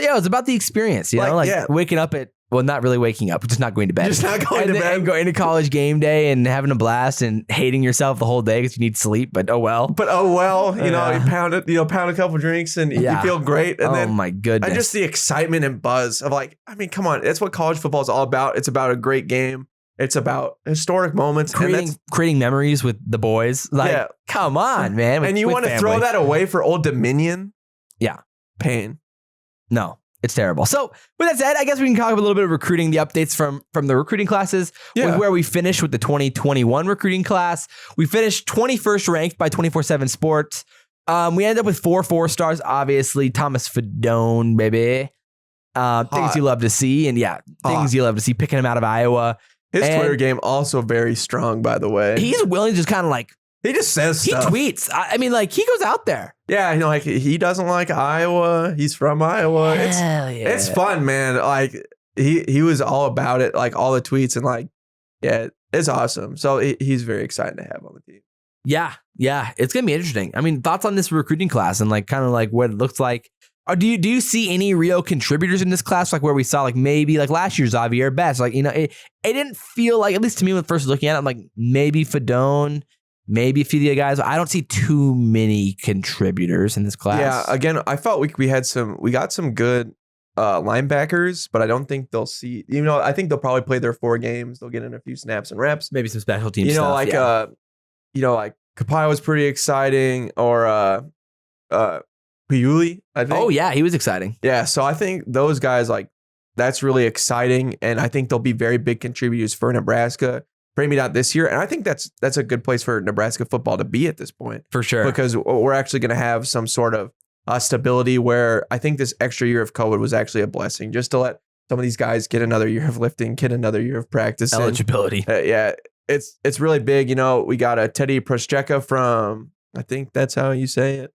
the experience, you know, waking up at. Well, not really waking up, just not going to bed. Just not going to bed. And going to college game day and having a blast and hating yourself the whole day because you need sleep, but oh well. You know, you pound a couple drinks and you feel great. And then, my goodness. And just the excitement and buzz of like, I mean, come on. That's what college football is all about. It's about a great game. It's about historic moments. Creating memories with the boys. Like, come on, man. And you want to throw that away for Old Dominion? Yeah. Pain. No. It's terrible. So with that said, I guess we can talk a little bit of recruiting, the updates from the recruiting classes, with where we finished with the 2021 recruiting class. We finished 21st ranked by 24/7 Sports. We ended up with 4 4-stars, obviously. Thomas Fedone, baby. Things you love to see. And things you love to see, picking him out of Iowa. His Twitter game also very strong, by the way. He's willing to just kind of like He just says He stuff. tweets. I mean, like, he goes out there. Yeah, like he doesn't like Iowa. He's from Iowa. Hell yeah. It's fun, man. Like he was all about it, like all the tweets and like, yeah, it's awesome. So he's very excited to have on the team. Yeah, it's gonna be interesting. I mean, thoughts on this recruiting class and like kind of like what it looks like. Or do you see any real contributors in this class, like where we saw like maybe like last year's Zavier best? Like, it didn't feel like, at least to me when first looking at it, I'm like maybe Fedone, maybe a few of the guys. I don't see too many contributors in this class. Yeah, again, I felt we got some good linebackers, but I don't think they'll see. I think they'll probably play their 4 games. They'll get in a few snaps and reps. Maybe some special team stuff. Like Kapai was pretty exciting, or Piuli, I think. Oh yeah, he was exciting. Yeah, so I think those guys, like, that's really exciting, and I think they'll be very big contributors for Nebraska. Maybe not this year, and I think that's a good place for Nebraska football to be at this point. For sure. Because we're actually going to have some sort of stability where I think this extra year of COVID was actually a blessing, just to let some of these guys get another year of lifting, get another year of practice. Eligibility. Yeah, it's really big. We got a Teddy Proscheka from, I think that's how you say it.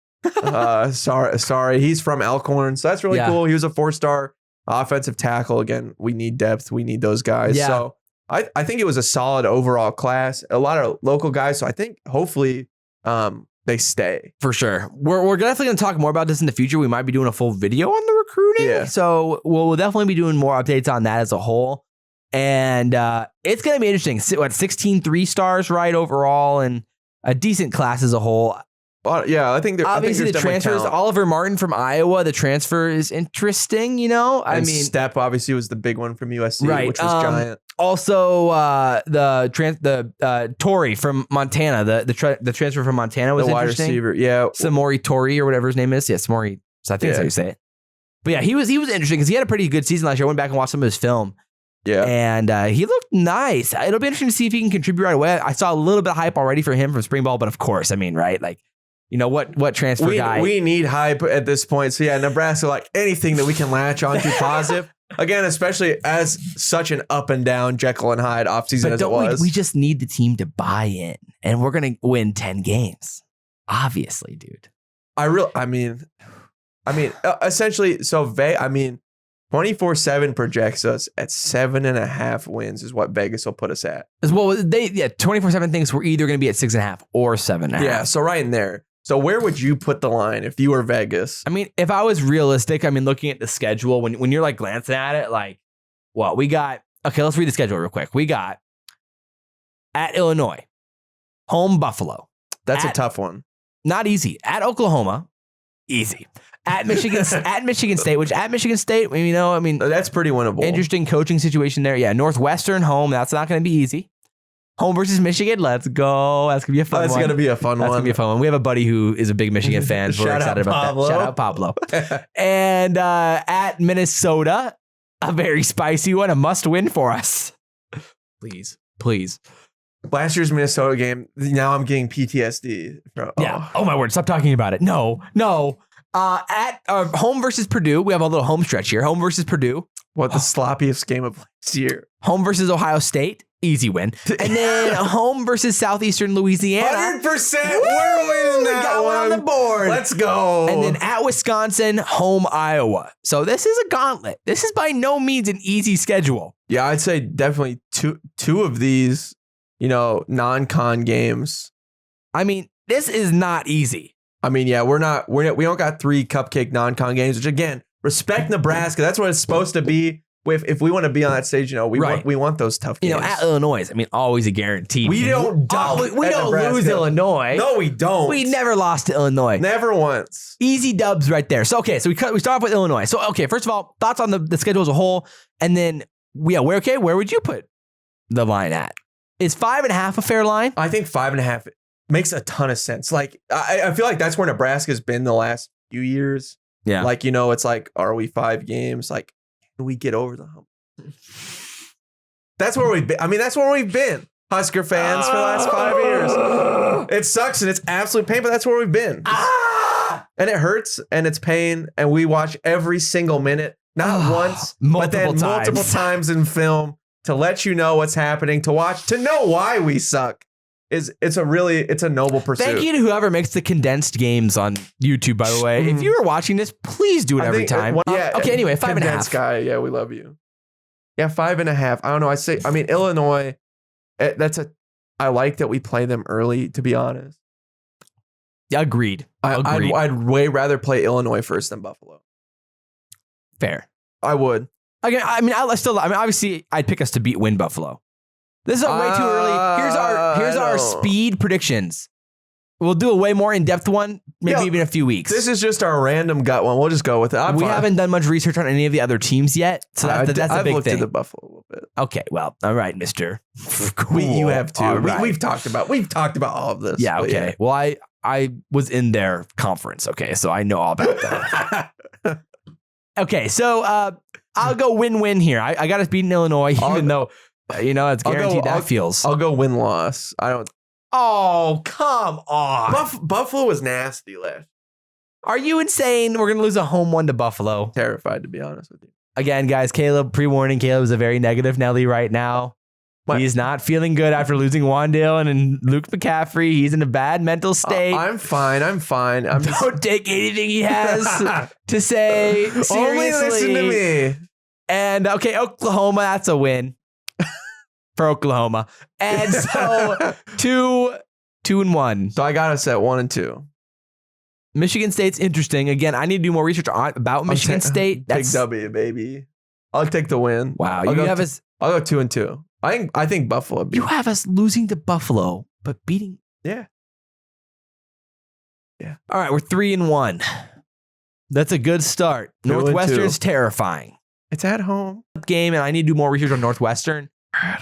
Sorry. He's from Elkhorn, so that's really cool. He was a 4-star offensive tackle. Again, we need depth. We need those guys. Yeah. So I think it was a solid overall class. A lot of local guys. So I think hopefully they stay. For sure. We're definitely going to talk more about this in the future. We might be doing a full video on the recruiting. Yeah. So we'll definitely be doing more updates on that as a whole. And it's going to be interesting. 16 3-stars, right, overall, and a decent class as a whole. Yeah, I think obviously the transfers. Talent. Oliver Martin from Iowa, the transfer is interesting. I mean, Stepp obviously was the big one from USC, right, which was giant. Also, the Torrey from Montana, the transfer from Montana was the wide interesting. Receiver, yeah, Samori Torrey or whatever his name is. Yeah, Samori. So I think that's how you say it. But yeah, he was interesting because he had a pretty good season last year. I went back and watched some of his film. Yeah, and he looked nice. It'll be interesting to see if he can contribute right away. I saw a little bit of hype already for him from spring ball, but of course, I mean, right, like. What transfer guy? We need hype at this point. So yeah, Nebraska, like anything that we can latch onto positive. Again, especially as such an up and down Jekyll and Hyde offseason as it was. We just need the team to buy in, and we're gonna win 10 games. Obviously, dude. Essentially, so 24/7 projects us at 7.5 wins is what Vegas will put us at. As well, 24/7 thinks we're either gonna be at 6.5 or 7.5. Yeah, so right in there. So where would you put the line if you were Vegas? I mean, if I was realistic, I mean, looking at the schedule, when you're like glancing at it, like, what we got. Okay, let's read the schedule real quick. We got at Illinois, home Buffalo. That's a tough one. Not easy. At Oklahoma, easy. At Michigan State, which at Michigan State, I mean, that's pretty winnable. Interesting coaching situation there. Yeah, Northwestern home. That's not going to be easy. Home versus Michigan. Let's go. That's going to be a fun one. That's going to be a fun one. That's going to be a fun one. We have a buddy who is a big Michigan fan. We're excited about that. Shout out Pablo. And at Minnesota, a very spicy one, a must win for us. Please. Last year's Minnesota game, now I'm getting PTSD. Yeah. Oh my word. Stop talking about it. No. At home versus Purdue, we have a little home stretch here. Home versus Purdue. What the sloppiest game of last year. Home versus Ohio State. Easy win. And then home versus Southeastern Louisiana. 100%. We're winning that got one on the board. Let's go. And then at Wisconsin, home Iowa. So this is a gauntlet. This is by no means an easy schedule. Yeah, I'd say definitely two of these, non-con games. I mean, this is not easy. I mean, yeah, we don't got 3 cupcake non-con games, which again, respect Nebraska. That's what it's supposed to be. If we want to be on that stage, we want those tough games. At Illinois, I mean, always a guarantee. We don't lose Illinois. No, we don't. We never lost to Illinois. Never once. Easy dubs right there. So, okay, so we start off with Illinois. So, okay, first of all, thoughts on the schedule as a whole. And then, where would you put the line at? Is 5.5 a fair line? I think 5.5 makes a ton of sense. Like, I feel like that's where Nebraska's been the last few years. Yeah. Like, it's like, are we 5 games? Like, can we get over the hump? That's where we've been. I mean, that's where we've been, Husker fans, for the last 5 years. It sucks and it's absolute pain, but that's where we've been. And it hurts and it's pain. And we watch every single minute, not once, but then multiple times in film to let you know what's happening, to watch, to know why we suck. it's a noble pursuit. Thank you to whoever makes the condensed games on YouTube, by the way. If you are watching this, please do it every time. Okay, anyway, 5.5. Guy, yeah, we love you. Yeah, 5.5. I don't know. Illinois, I like that we play them early, to be honest. Yeah, agreed. I'd way rather play Illinois first than Buffalo. Fair. I would. Again, obviously, I'd pick us to win Buffalo. This is way too early. Here's our speed predictions. We'll do a way more in-depth one, maybe even a few weeks. This is just our random gut one. We'll just go with it. We haven't done much research on any of the other teams yet, so that's a big thing. I've looked at the Buffalo a little bit. Okay, well, all right, mister. Cool. You have too. Right. We've talked about all of this. Yeah, okay. Yeah. Well, I was in their conference, okay, so I know all about that. Okay, so I'll go win-win here. I got us beating Illinois, even though... it's guaranteed that feels. I'll go win-loss. I don't. Oh, come on. Buffalo was nasty last. Are you insane? We're going to lose a home one to Buffalo. Terrified, to be honest with you. Again, guys, pre-warning, Caleb is a very negative Nelly right now. What? He's not feeling good after losing Wan'dale and Luke McCaffrey. He's in a bad mental state. I'm fine. Don't take anything he has to say seriously. Only listen to me. And, okay, Oklahoma, that's a win. For Oklahoma. And so 2-1. So I got us at 1 and 2. Michigan State's interesting. Again, I need to do more research about Michigan State. Big W, baby. I'll take the win. Wow. I'll go 2 and 2. I think Buffalo. You have us losing to Buffalo, but beating. Yeah. All right, we're 3-1. That's a good start. Northwestern's terrifying. It's at home. Game, and I need to do more research on Northwestern.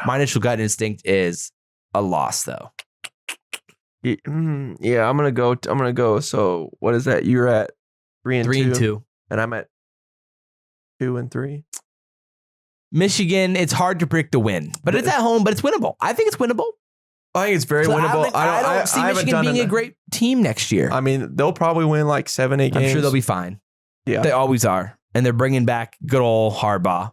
My initial gut instinct is a loss, though. Yeah, I'm gonna go. So what is that? You're at 3 and 2, and I'm at 2 and 3. Michigan, it's hard to predict the win, but it's at home. But it's winnable. I think it's winnable. I think it's very winnable. I don't see Michigan being a great team next year. I mean, they'll probably win like 7-8 games. I'm sure they'll be fine. Yeah, they always are, and they're bringing back good old Harbaugh.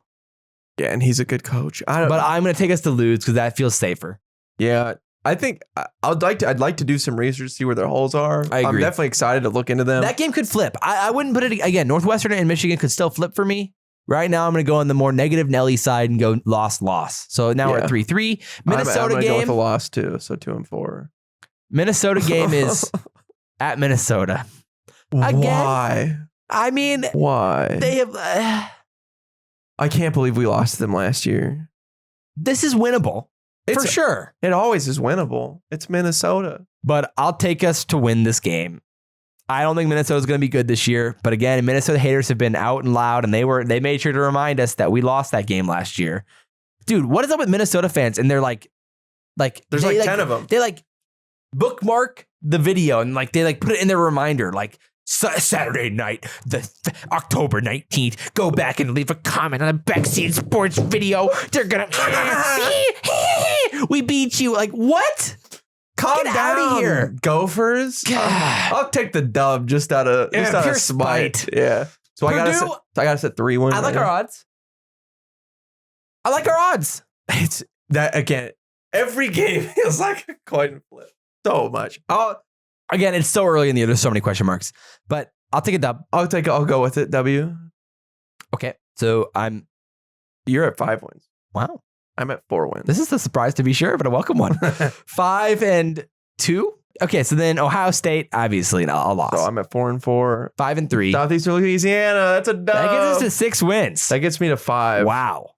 Yeah, and he's a good coach. But I'm going to take us to lose because that feels safer. Yeah, I think I'd like to do some research to see where their holes are. I agree. I'm definitely excited to look into them. That game could flip. I wouldn't put it again. Northwestern and Michigan could still flip for me. Right now, I'm going to go on the more negative Nelly side and go loss. So now we're at 3-3. Minnesota I'm game. Go with a loss too. So 2 and 4. Minnesota game is at Minnesota. Again, why? I mean, why? They have. I can't believe we lost them last year. This is winnable. For sure. It always is winnable. It's Minnesota. But I'll take us to win this game. I don't think Minnesota's going to be good this year. But again, Minnesota haters have been out and loud, and they made sure to remind us that we lost that game last year. Dude, what is up with Minnesota fans? And they're like there's like 10 of them. They bookmark the video and they put it in their reminder, Saturday night, October 19th. Go back and leave a comment on the Backseat Sports video. They're gonna. We beat you. What? Calm Get down, out of here, Gophers. I'll take the dub just out of spite. Yeah. So I got us at 3-1. I like our odds. It's that again. Every game feels like a coin flip. So much. Again, it's so early in the year. There's so many question marks, but I'll take a dub. I'll go with it. W. Okay. So you're at 5 wins. Wow. I'm at 4 wins. This is a surprise to be sure, but a welcome one. 5 and 2. Okay. So then Ohio State, obviously a loss. So I'm at 4 and 4. 5 and 3. Southeastern Louisiana. That's a dub. That gets us to 6 wins. That gets me to 5. Wow.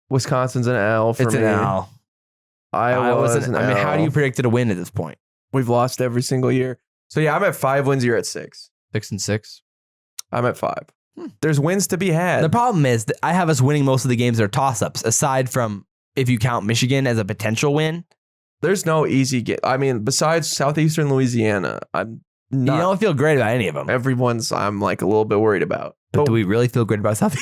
Wisconsin's an L for me. It's an L. Iowa's an L. How do you predict it to win at this point? We've lost every single year. So yeah, I'm at 5 wins. You're at 6. 6 and 6. I'm at 5. There's wins to be had. The problem is that I have us winning most of the games that are toss-ups, aside from if you count Michigan as a potential win. There's no easy game. I mean, besides Southeastern Louisiana, I'm not. You don't feel great about any of them. Everyone's I'm a little bit worried about. But do we really feel great about South?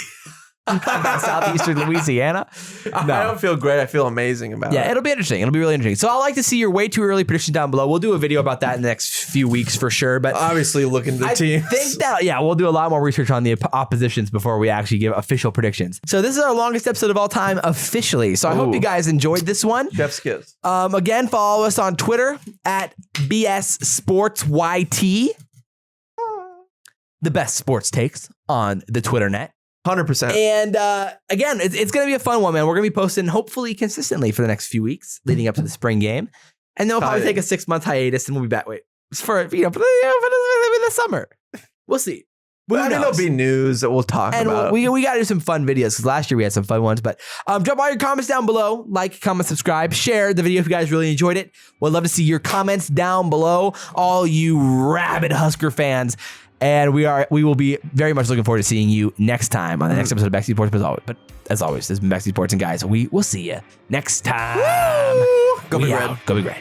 Southeastern Louisiana. I don't feel great. I feel amazing about it. Yeah, it'll be interesting. It'll be really interesting. So I'd like to see your way too early prediction down below. We'll do a video about that in the next few weeks for sure. But obviously looking at the teams. I think that, we'll do a lot more research on the oppositions before we actually give official predictions. So this is our longest episode of all time officially. So I hope you guys enjoyed this one. Chef's kiss. Again, follow us on Twitter at BSSportsYT. The best sports takes on the Twitter net. 100%. And again, it's going to be a fun one, man. We're going to be posting hopefully consistently for the next few weeks leading up to the spring game. And then we'll probably take a 6-month hiatus and we'll be back. For the summer. We'll see. I mean, there'll be news that we'll talk about. And we got to do some fun videos because last year we had some fun ones. But drop all your comments down below. Like, comment, subscribe, share the video if you guys really enjoyed it. We'd love to see your comments down below. All you rabid Husker fans. And we will be very much looking forward to seeing you next time on the next episode of Backseat Sports. But as always, this has been Backseat Sports. And guys, we'll see you next time. Go be red. Go be great.